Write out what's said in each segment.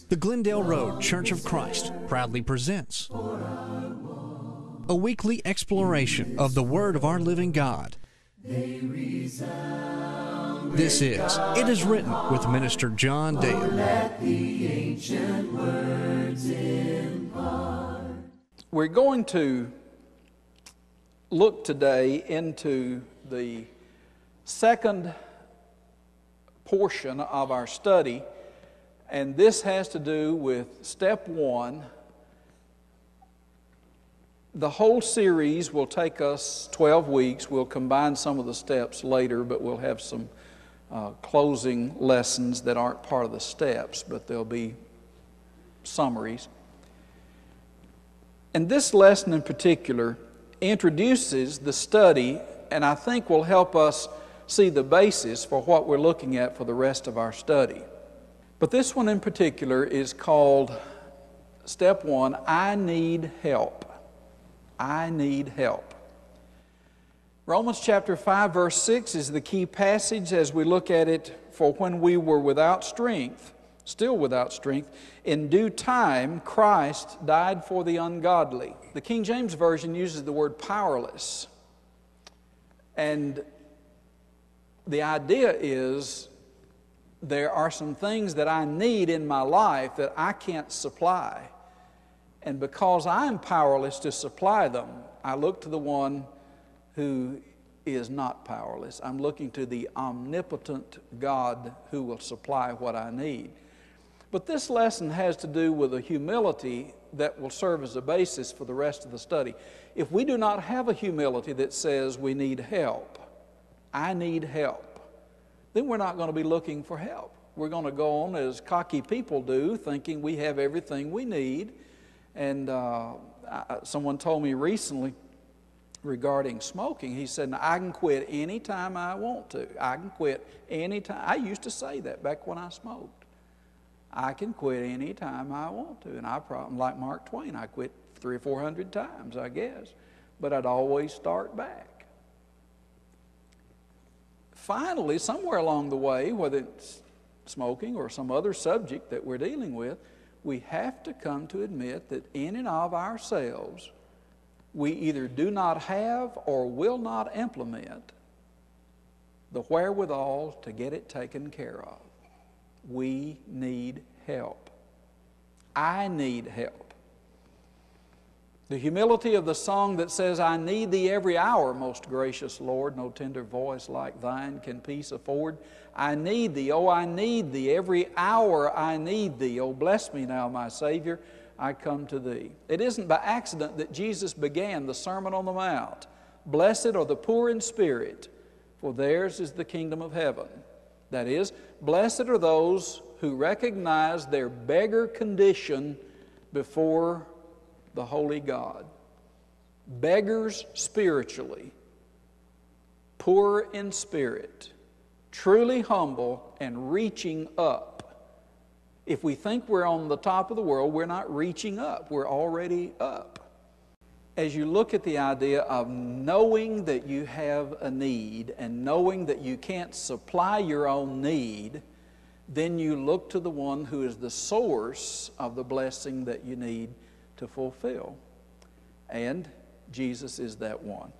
The Glendale Road Church of Christ proudly presents a weekly exploration of the Word of our living God. This is It Is Written with Minister John Dale. We're going to look today into the second portion of our study, and this has to do with step one. The whole series will take us 12 weeks. We'll combine some of the steps later, but we'll have some closing lessons that aren't part of the steps, but they'll be summaries. And this lesson in particular introduces the study, and I think will help us see the basis for what we're looking at for the rest of our study. But this one in particular is called Step 1, I Need Help. I need help. Romans chapter 5 verse 6 is the key passage as we look at it. For when we were without strength, still without strength, in due time Christ died for the ungodly. The King James Version uses the word powerless. And the idea is there are some things that I need in my life that I can't supply. And because I'm powerless to supply them, I look to the one who is not powerless. I'm looking to the omnipotent God who will supply what I need. But this lesson has to do with a humility that will serve as a basis for the rest of the study. If we do not have a humility that says we need help, I need help, then we're not going to be looking for help. We're going to go on as cocky people do, thinking we have everything we need. And someone told me recently regarding smoking, he said, I can quit any time I want to. I can quit any time. I used to say that back when I smoked. I can quit any time I want to. And I probably, like Mark Twain, I quit 300 or 400 times, I guess. But I'd always start back. Finally, somewhere along the way, whether it's smoking or some other subject that we're dealing with, we have to come to admit that in and of ourselves, we either do not have or will not implement the wherewithal to get it taken care of. We need help. I need help. The humility of the song that says, I need thee every hour, most gracious Lord, no tender voice like thine can peace afford. I need thee, oh I need thee, every hour I need thee. Oh bless me now, my Savior, I come to thee. It isn't by accident that Jesus began the Sermon on the Mount. Blessed are the poor in spirit, for theirs is the kingdom of heaven. That is, blessed are those who recognize their beggar condition before the holy God. Beggars spiritually, poor in spirit, truly humble and reaching up. If we think we're on the top of the world, we're not reaching up. We're already up. As you look at the idea of knowing that you have a need and knowing that you can't supply your own need, then you look to the one who is the source of the blessing that you need to fulfill. And Jesus is that one.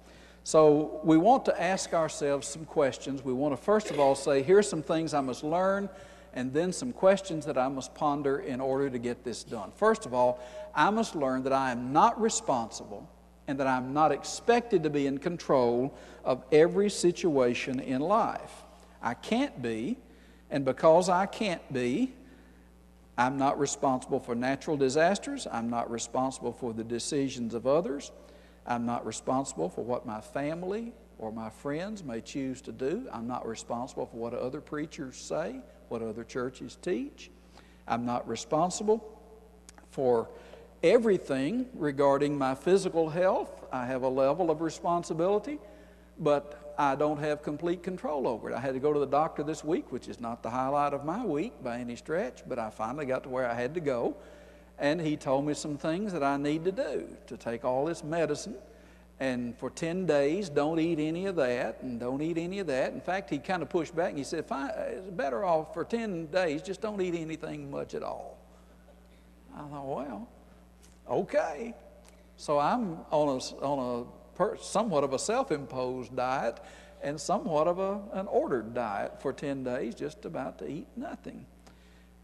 So we want to ask ourselves some questions. We want to first of all say, here's some things I must learn, and then some questions that I must ponder in order to get this done. First of all, I must learn that I am not responsible and that I'm not expected to be in control of every situation in life. I can't be, and because I can't be, I'm not responsible for natural disasters. I'm not responsible for the decisions of others. I'm not responsible for what my family or my friends may choose to do. I'm not responsible for what other preachers say, what other churches teach. I'm not responsible for everything regarding my physical health. I have a level of responsibility, but I don't have complete control over it. I had to go to the doctor this week, which is not the highlight of my week by any stretch, but I finally got to where I had to go. And he told me some things that I need to do, to take all this medicine And for 10 days, don't eat any of that, and don't eat any of that. In fact, he kind of pushed back and he said, fine, it's better off for 10 days, just don't eat anything much at all. I thought, well, okay. So I'm on somewhat of a self-imposed diet and somewhat of an ordered diet for 10 days, just about to eat nothing.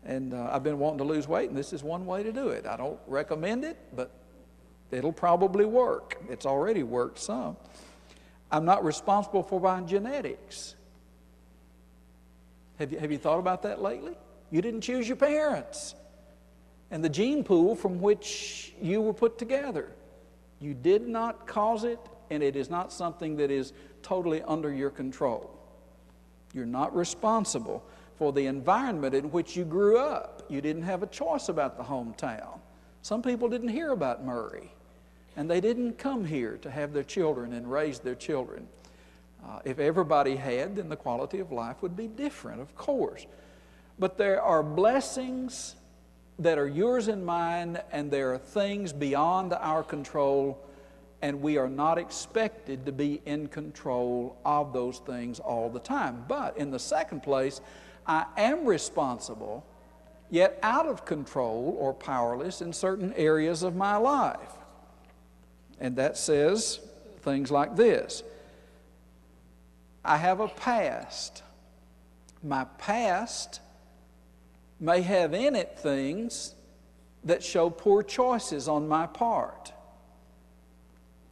And I've been wanting to lose weight, and this is one way to do it. I don't recommend it, but it'll probably work. It's already worked some. I'm not responsible for my genetics. Have you thought about that lately? You didn't choose your parents and the gene pool from which you were put together. You did not cause it, and it is not something that is totally under your control. You're not responsible for the environment in which you grew up. You didn't have a choice about the hometown. Some people didn't hear about Murray, and they didn't come here to have their children and raise their children. If everybody had, then the quality of life would be different, of course. But there are blessings that are yours and mine, and there are things beyond our control, and we are not expected to be in control of those things all the time. But in the second place, I am responsible, yet out of control or powerless in certain areas of my life. And that says things like this. I have a past. My past may have in it things that show poor choices on my part.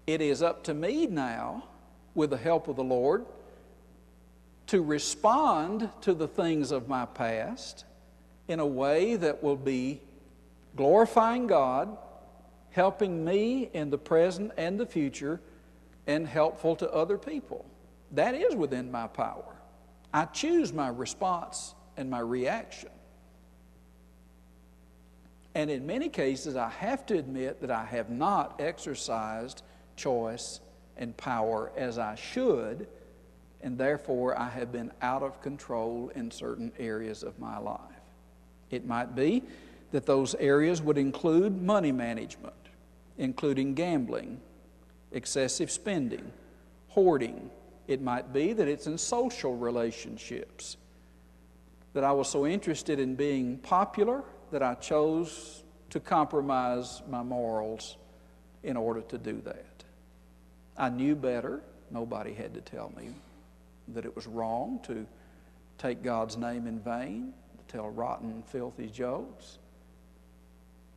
It is up to me now, with the help of the Lord, to respond to the things of my past in a way that will be glorifying God, helping me in the present and the future, and helpful to other people. That is within my power. I choose my response and my reaction. And in many cases, I have to admit that I have not exercised choice and power as I should, and therefore I have been out of control in certain areas of my life. It might be that those areas would include money management, including gambling, excessive spending, hoarding. It might be that it's in social relationships, that I was so interested in being popular that I chose to compromise my morals in order to do that. I knew better. Nobody had to tell me that it was wrong to take God's name in vain, to tell rotten, filthy jokes.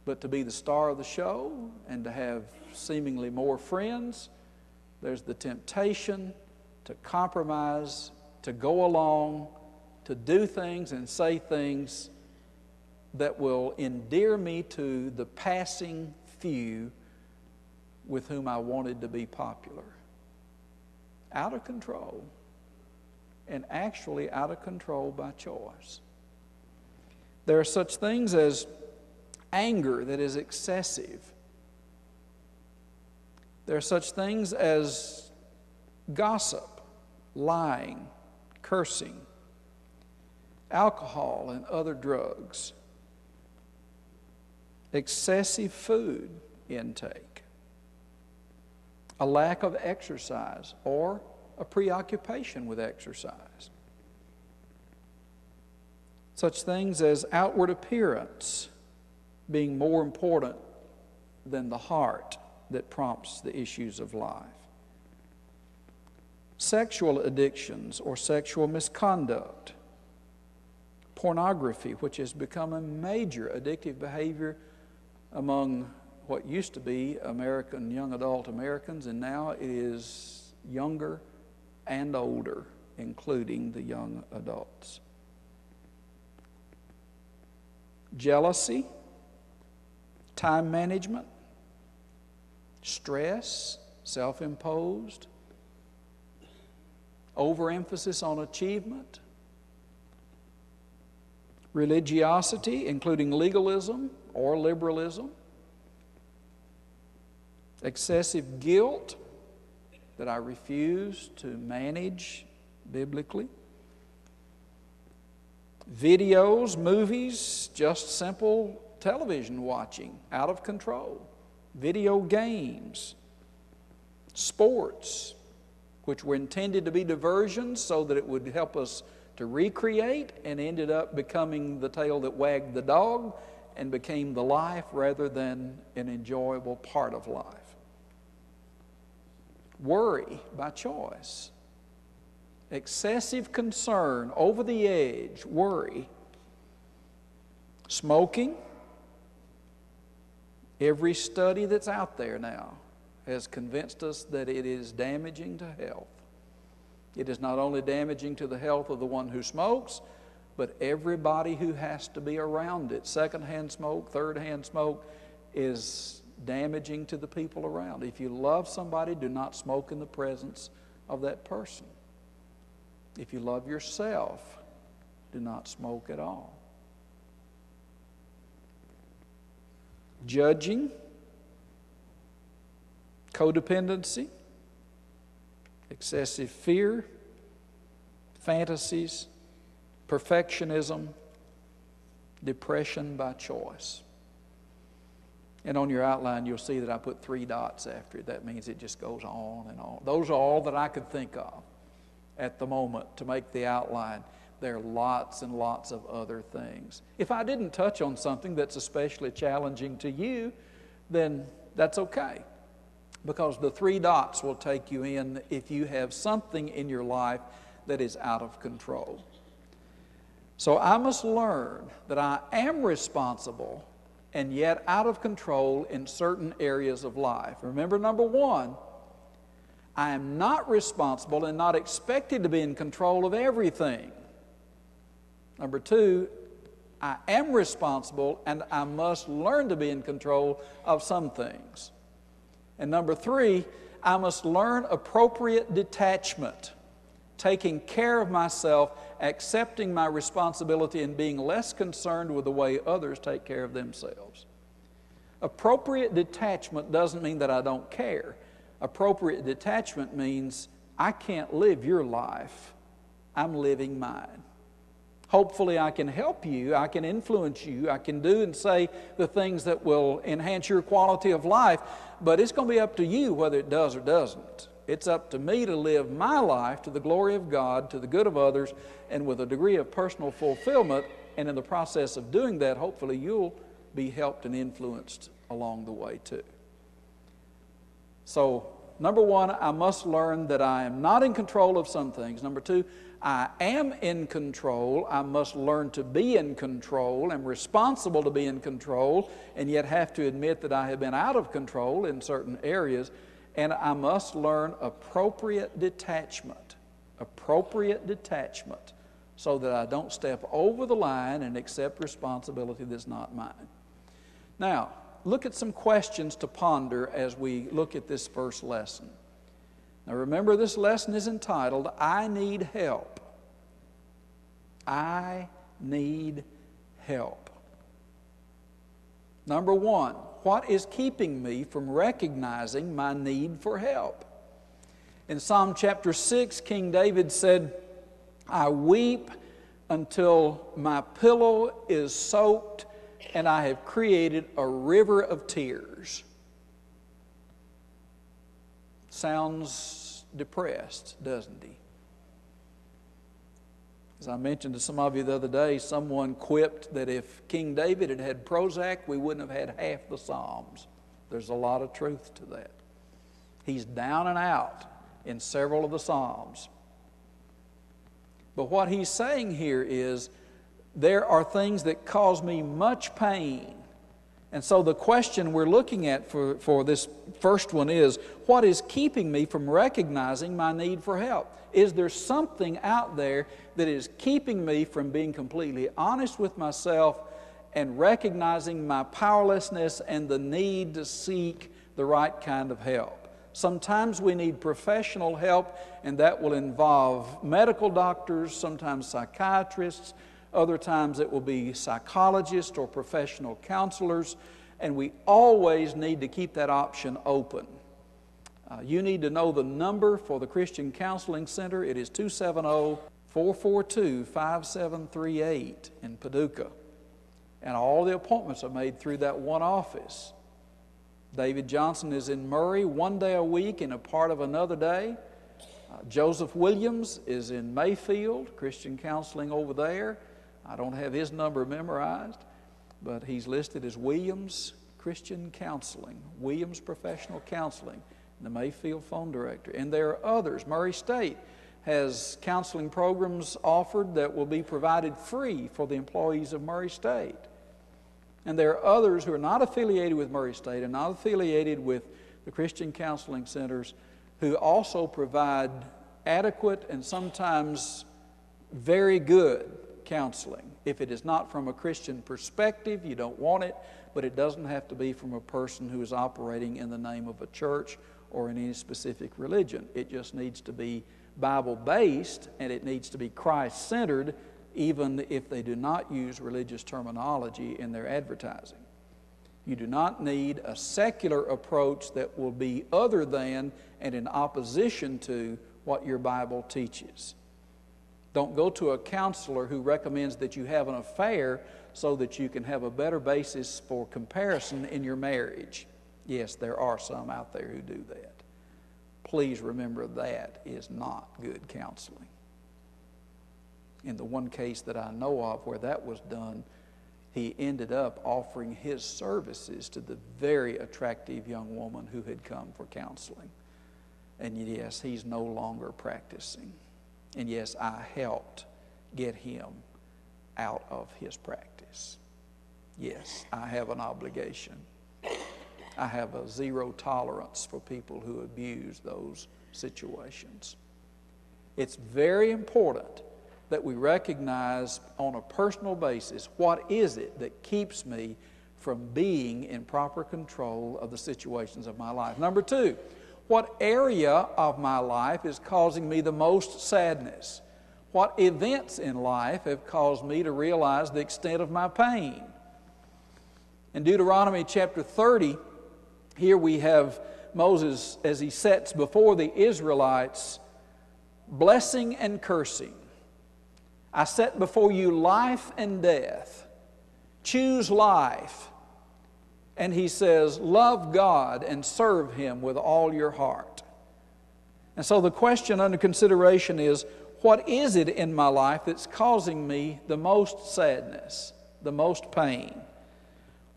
But to be the star of the show and to have seemingly more friends, there's the temptation to compromise, to go along, to do things and say things that will endear me to the passing few with whom I wanted to be popular. Out of control, and actually out of control by choice. There are such things as anger that is excessive. There are such things as gossip, lying, cursing, alcohol and other drugs, excessive food intake, a lack of exercise or a preoccupation with exercise. Such things as outward appearance being more important than the heart that prompts the issues of life. Sexual addictions or sexual misconduct. Pornography, which has become a major addictive behavior among what used to be young adult Americans, and now it is younger and older, including the young adults. Jealousy, time management, stress, self-imposed, overemphasis on achievement, religiosity, including legalism or liberalism, excessive guilt that I refuse to manage biblically, videos, movies, just simple television watching, out of control, video games, sports, which were intended to be diversions so that it would help us to recreate, and ended up becoming the tail that wagged the dog and became the life rather than an enjoyable part of life. Worry by choice. Excessive concern, over the edge, worry. Smoking. Every study that's out there now has convinced us that it is damaging to health. It is not only damaging to the health of the one who smokes, but everybody who has to be around it. Secondhand smoke, thirdhand smoke is damaging to the people around. If you love somebody, do not smoke in the presence of that person. If you love yourself, do not smoke at all. Judging, codependency, excessive fear, fantasies, perfectionism, depression by choice. And on your outline, you'll see that I put 3 dots after it. That means it just goes on and on. Those are all that I could think of at the moment to make the outline. There are lots and lots of other things. If I didn't touch on something that's especially challenging to you, then that's okay. Because the 3 dots will take you in if you have something in your life that is out of control. So I must learn that I am responsible and yet out of control in certain areas of life. Remember, number 1, I am not responsible and not expected to be in control of everything. Number 2, I am responsible and I must learn to be in control of some things. And number 3, I must learn appropriate detachment, taking care of myself, accepting my responsibility, and being less concerned with the way others take care of themselves. Appropriate detachment doesn't mean that I don't care. Appropriate detachment means I can't live your life. I'm living mine. Hopefully I can help you, I can influence you, I can do and say the things that will enhance your quality of life, but it's going to be up to you whether it does or doesn't. It's up to me to live my life to the glory of God, to the good of others, and with a degree of personal fulfillment, and in the process of doing that, hopefully you'll be helped and influenced along the way too. So, number 1, I must learn that I am not in control of some things. Number 2, I am in control. I must learn to be in control. I'm responsible to be in control, and yet have to admit that I have been out of control in certain areas. And I must learn appropriate detachment, so that I don't step over the line and accept responsibility that's not mine. Now, look at some questions to ponder as we look at this first lesson. Now remember, this lesson is entitled, I Need Help. I need help. Number 1, what is keeping me from recognizing my need for help? In Psalm chapter 6, King David said, I weep until my pillow is soaked and I have created a river of tears. Sounds depressed, doesn't he? As I mentioned to some of you the other day, someone quipped that if King David had had Prozac, we wouldn't have had half the Psalms. There's a lot of truth to that. He's down and out in several of the Psalms. But what he's saying here is, there are things that cause me much pain. And so the question we're looking at for this first one is, what is keeping me from recognizing my need for help? Is there something out there that is keeping me from being completely honest with myself and recognizing my powerlessness and the need to seek the right kind of help? Sometimes we need professional help, and that will involve medical doctors, sometimes psychiatrists. Other times it will be psychologists or professional counselors, and we always need to keep that option open. You need to know the number for the Christian Counseling Center. It is 270-442-5738 in Paducah. And all the appointments are made through that one office. David Johnson is in Murray one day a week and a part of another day. Joseph Williams is in Mayfield, Christian Counseling over there. I don't have his number memorized. but he's listed as Williams Christian Counseling, Williams Professional Counseling, the Mayfield phone director. And there are others. Murray State has counseling programs offered that will be provided free for the employees of Murray State. And there are others who are not affiliated with Murray State and not affiliated with the Christian counseling centers who also provide adequate and sometimes very good counseling. If it is not from a Christian perspective, you don't want it, but it doesn't have to be from a person who is operating in the name of a church or in any specific religion. It just needs to be Bible-based, and it needs to be Christ-centered, even if they do not use religious terminology in their advertising. You do not need a secular approach that will be other than and in opposition to what your Bible teaches. Don't go to a counselor who recommends that you have an affair so that you can have a better basis for comparison in your marriage. Yes, there are some out there who do that. Please remember that is not good counseling. In the one case that I know of where that was done, he ended up offering his services to the very attractive young woman who had come for counseling. And yes, he's no longer practicing. And yes, I helped get him out of his practice. Yes, I have an obligation. I have a zero tolerance for people who abuse those situations. It's very important that we recognize on a personal basis what is it that keeps me from being in proper control of the situations of my life. Number two, what area of my life is causing me the most sadness? What events in life have caused me to realize the extent of my pain? In Deuteronomy chapter 30, here we have Moses as he sets before the Israelites blessing and cursing. I set before you life and death. Choose life. And he says, love God and serve Him with all your heart. And so the question under consideration is, what is it in my life that's causing me the most sadness, the most pain?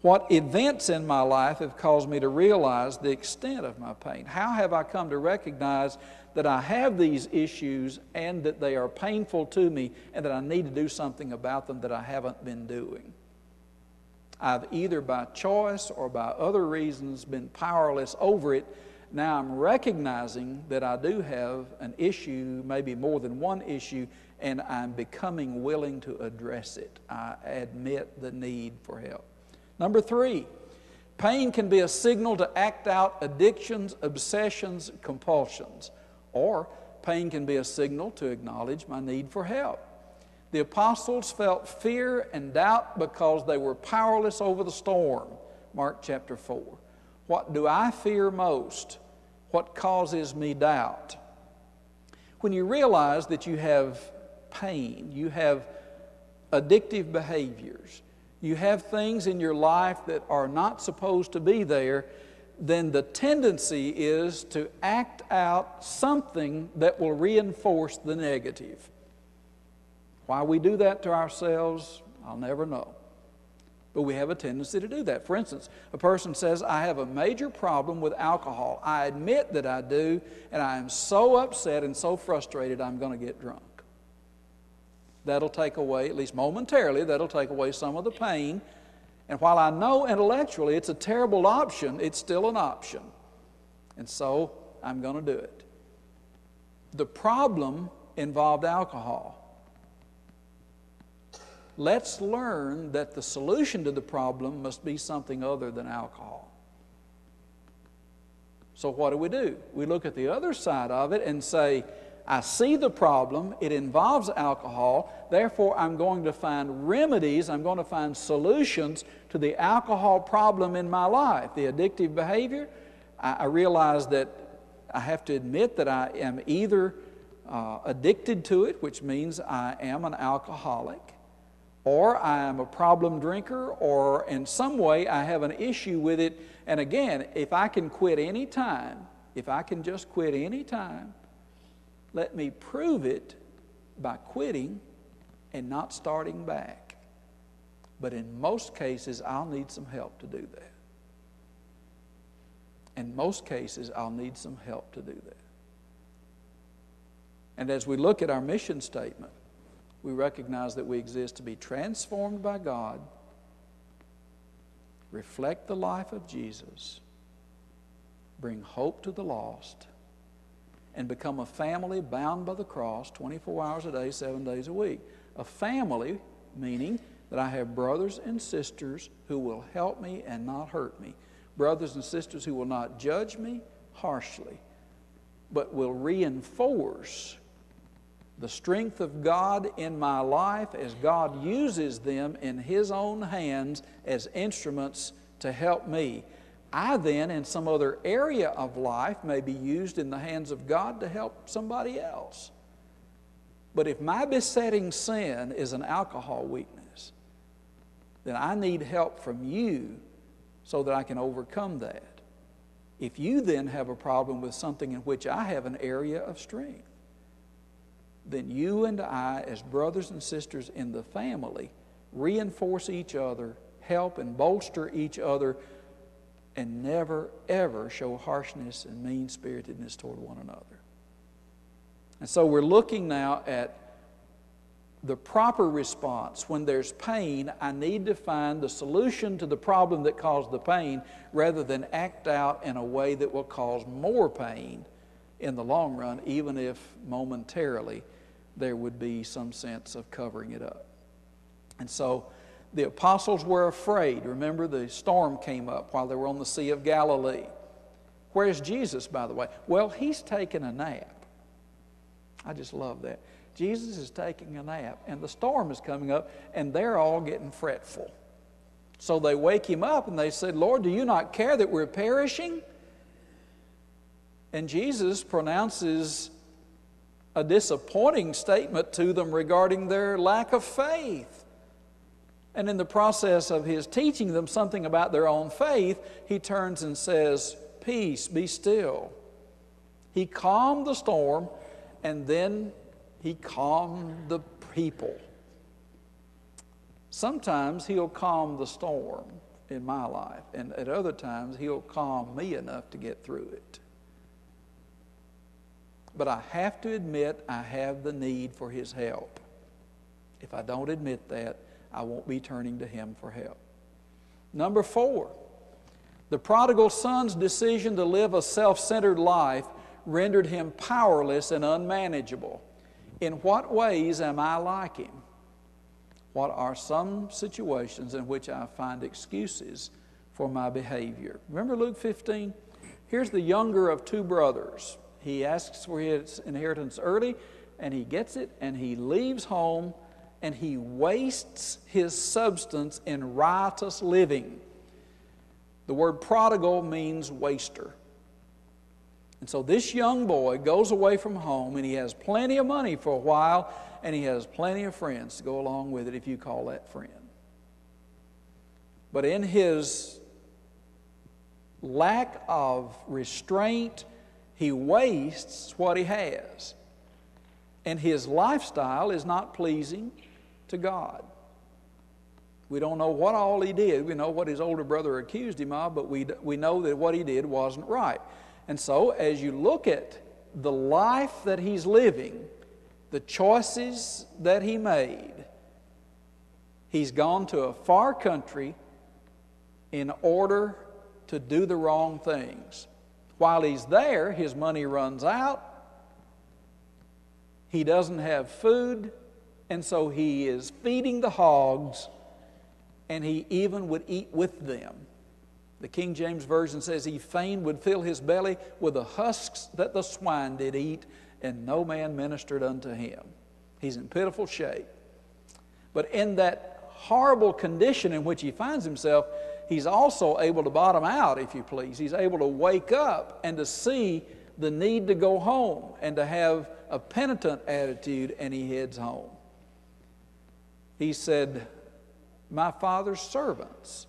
What events in my life have caused me to realize the extent of my pain? How have I come to recognize that I have these issues and that they are painful to me and that I need to do something about them that I haven't been doing? I've either by choice or by other reasons been powerless over it. Now I'm recognizing that I do have an issue, maybe more than one issue, and I'm becoming willing to address it. I admit the need for help. Number three, pain can be a signal to act out addictions, obsessions, compulsions. Or pain can be a signal to acknowledge my need for help. The apostles felt fear and doubt because they were powerless over the storm. Mark chapter 4. What do I fear most? What causes me doubt? When you realize that you have pain, you have addictive behaviors, you have things in your life that are not supposed to be there, then the tendency is to act out something that will reinforce the negative. Why we do that to ourselves, I'll never know. But we have a tendency to do that. For instance, a person says, I have a major problem with alcohol. I admit that I do, and I am so upset and so frustrated I'm going to get drunk. That'll take away, at least momentarily, that'll take away some of the pain. And while I know intellectually it's a terrible option, it's still an option. And so I'm going to do it. The problem involved alcohol. Let's learn that the solution to the problem must be something other than alcohol. So what do? We look at the other side of it and say, I see the problem, it involves alcohol, therefore I'm going to find remedies, I'm going to find solutions to the alcohol problem in my life. The addictive behavior, I realize that I have to admit that I am either addicted to it, which means I am an alcoholic, or I am a problem drinker, or in some way I have an issue with it. And again, if I can quit any time, if I can just quit any time, let me prove it by quitting and not starting back. But in most cases, I'll need some help to do that. In most cases, I'll need some help to do that. And as we look at our mission statement, we recognize that we exist to be transformed by God, reflect the life of Jesus, bring hope to the lost, and become a family bound by the cross 24 hours a day, 7 days a week. A family meaning that I have brothers and sisters who will help me and not hurt me. Brothers and sisters who will not judge me harshly, but will reinforce the strength of God in my life as God uses them in His own hands as instruments to help me. I then, in some other area of life, may be used in the hands of God to help somebody else. But if my besetting sin is an alcohol weakness, then I need help from you so that I can overcome that. If you then have a problem with something in which I have an area of strength, then you and I, as brothers and sisters in the family, reinforce each other, help and bolster each other, and never, ever show harshness and mean-spiritedness toward one another. And so we're looking now at the proper response. When there's pain, I need to find the solution to the problem that caused the pain rather than act out in a way that will cause more pain in the long run, even if momentarily there would be some sense of covering it up. And so the apostles were afraid. Remember, the storm came up while they were on the Sea of Galilee. Where's Jesus, by the way? Well, He's taking a nap. I just love that. Jesus is taking a nap, and the storm is coming up, and they're all getting fretful. So they wake Him up, and they said, Lord, do you not care that we're perishing? And Jesus pronounces a disappointing statement to them regarding their lack of faith. And in the process of His teaching them something about their own faith, He turns and says, peace, be still. He calmed the storm, and then He calmed the people. Sometimes He'll calm the storm in my life, and at other times He'll calm me enough to get through it. But I have to admit I have the need for His help. If I don't admit that, I won't be turning to Him for help. Number 4, the prodigal son's decision to live a self-centered life rendered him powerless and unmanageable. In what ways am I like him? What are some situations in which I find excuses for my behavior? Remember Luke 15? Here's the younger of 2 brothers. He asks for his inheritance early, and he gets it, and he leaves home, and he wastes his substance in riotous living. The word prodigal means waster. And so this young boy goes away from home, and he has plenty of money for a while, and he has plenty of friends to go along with it, if you call that friend. But in his lack of restraint, he wastes what he has. And his lifestyle is not pleasing to God. We don't know what all he did. We know what his older brother accused him of, but we know that what he did wasn't right. And so as you look at the life that he's living, the choices that he made, he's gone to a far country in order to do the wrong things. While he's there, his money runs out. He doesn't have food, and so he is feeding the hogs, and he even would eat with them. The King James Version says he fain would fill his belly with the husks that the swine did eat, and no man ministered unto him. He's in pitiful shape. But in that horrible condition in which he finds himself, he's also able to bottom out, if you please. He's able to wake up and to see the need to go home and to have a penitent attitude, and he heads home. He said, my father's servants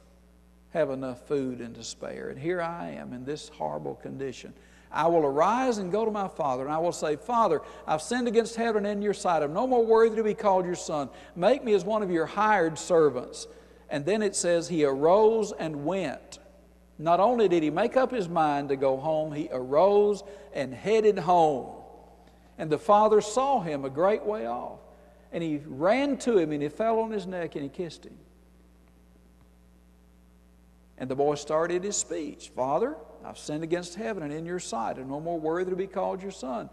have enough food and to spare, and here I am in this horrible condition. I will arise and go to my father, and I will say, Father, I've sinned against heaven and in your sight. I'm no more worthy to be called your son. Make me as one of your hired servants. And then it says he arose and went. Not only did he make up his mind to go home, he arose and headed home. And the father saw him a great way off. And he ran to him and he fell on his neck and he kissed him. And the boy started his speech. Father, I've sinned against heaven and in your sight. I'm no more worthy to be called your son.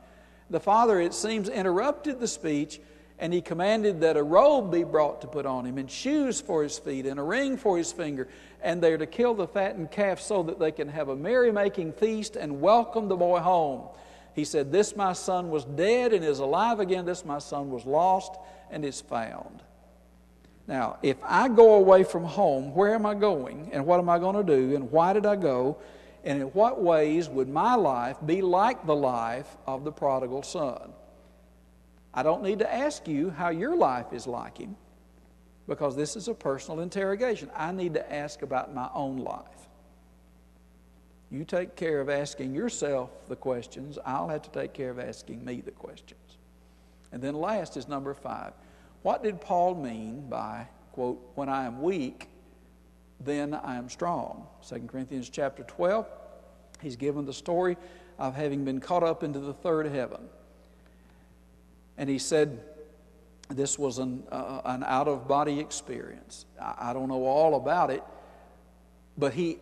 The father, it seems, interrupted the speech, and he commanded that a robe be brought to put on him, and shoes for his feet, and a ring for his finger. And they're to kill the fattened calf so that they can have a merry-making feast and welcome the boy home. He said, this my son was dead and is alive again. This my son was lost and is found. Now, if I go away from home, where am I going? And what am I going to do? And why did I go? And in what ways would my life be like the life of the prodigal son? I don't need to ask you how your life is like him, because this is a personal interrogation. I need to ask about my own life. You take care of asking yourself the questions. I'll have to take care of asking me the questions. And then last is number 5. What did Paul mean by, quote, when I am weak, then I am strong? 2 Corinthians chapter 12, he's given the story of having been caught up into the third heaven. And he said this was an out-of-body experience. I don't know all about it, but he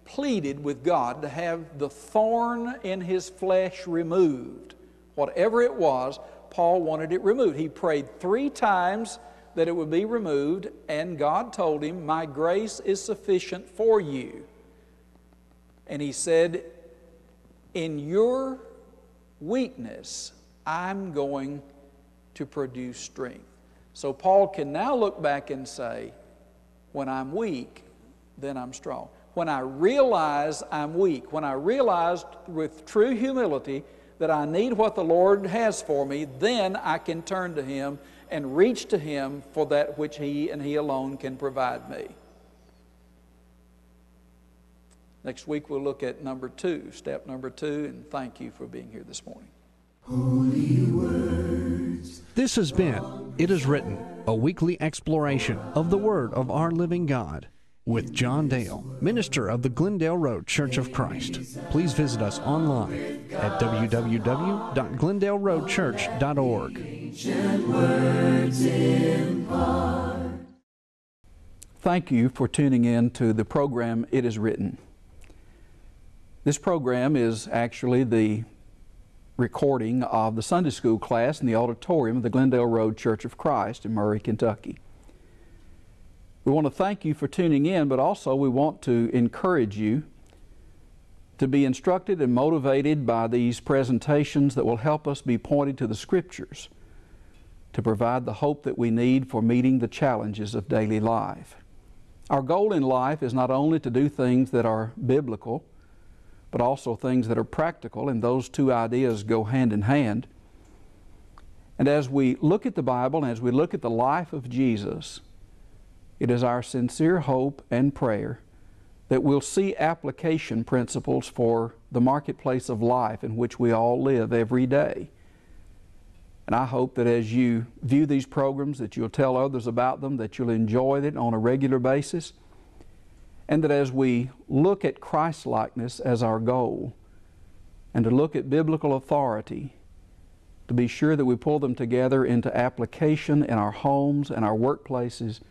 pleaded with God to have the thorn in his flesh removed. Whatever it was, Paul wanted it removed. He prayed 3 times that it would be removed, and God told him, my grace is sufficient for you. And he said, in your weakness, I'm going to produce strength. So Paul can now look back and say, when I'm weak, then I'm strong. When I realize I'm weak, when I realize with true humility that I need what the Lord has for me, then I can turn to Him and reach to Him for that which He and He alone can provide me. Next week we'll look at number 2, step number 2, and thank you for being here this morning. Holy words. This has been It Is Written, a weekly exploration of the Word of our living God with John Dale, minister of the Glendale Road Church of Christ. Please visit us online at www.glendaleroadchurch.org. Thank you for tuning in to the program It Is Written. This program is actually the recording of the Sunday school class in the auditorium of the Glendale Road Church of Christ in Murray, Kentucky. We want to thank you for tuning in, but also we want to encourage you to be instructed and motivated by these presentations that will help us be pointed to the Scriptures to provide the hope that we need for meeting the challenges of daily life. Our goal in life is not only to do things that are biblical, but also things that are practical, and those two ideas go hand in hand. And as we look at the Bible and as we look at the life of Jesus, it is our sincere hope and prayer that we'll see application principles for the marketplace of life in which we all live every day. And I hope that as you view these programs, that you'll tell others about them, that you'll enjoy it on a regular basis, and that as we look at Christ-likeness as our goal, and to look at biblical authority, to be sure that we pull them together into application in our homes and our workplaces,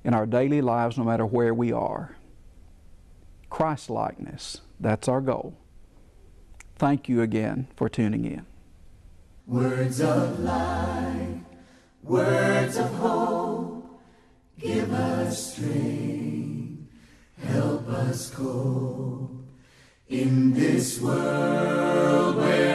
in our daily lives, no matter where we are. Christ-likeness, that's our goal. Thank you again for tuning in. Words of life, words of hope, give us strength. Help us cope in this world where